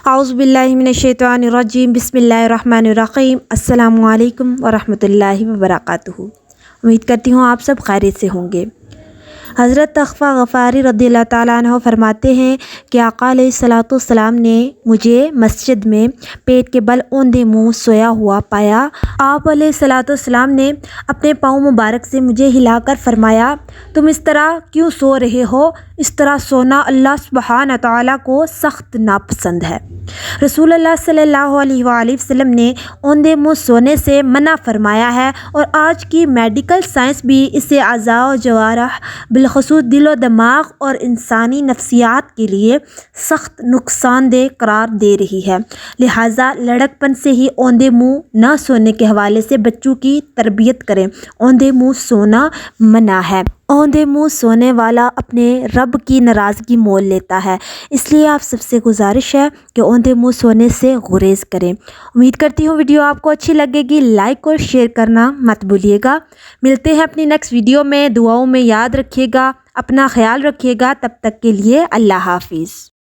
اعوذ باللہ من الشیطان الرجیم بسم اللہ الرحمن الرحیم السلام علیکم ورحمۃ اللہ وبرکاتہ۔ امید کرتی ہوں آپ سب خیریت سے ہوں گے۔ حضرت تخفیٰ غفاری رضی اللہ تعالیٰ عنہ فرماتے ہیں کہ آقا علیہ الصلوۃ والسلام نے مجھے مسجد میں پیٹ کے بل اوندے منہ سویا ہوا پایا۔ آپ علیہ الصلوۃ والسلام نے اپنے پاؤں مبارک سے مجھے ہلا کر فرمایا، تم اس طرح کیوں سو رہے ہو؟ اس طرح سونا اللہ سبحانہ تعالیٰ کو سخت ناپسند ہے۔ رسول اللہ صلی اللہ علیہ وآلہ وسلم نے اوندے منہ سونے سے منع فرمایا ہے، اور آج کی میڈیکل سائنس بھی اسے اعضاء و جوارح بالخصوص دل و دماغ اور انسانی نفسیات کے لیے سخت نقصان دہ قرار دے رہی ہے۔ لہٰذا لڑکپن سے ہی اوندے منہ نہ سونے کے حوالے سے بچوں کی تربیت کریں۔ اوندے منہ سونا منع ہے۔ اوندے منہ سونے والا اپنے رب کی ناراضگی مول لیتا ہے، اس لیے آپ سب سے گزارش ہے کہ اوندے منہ سونے سے گریز کریں۔ امید کرتی ہوں ویڈیو آپ کو اچھی لگے گی، لائک اور شیئر کرنا مت بھولیے گا۔ ملتے ہیں اپنی نیکسٹ ویڈیو میں، دعاؤں میں یاد رکھیے گا، اپنا خیال رکھیے گا، تب تک کے لیے اللہ حافظ۔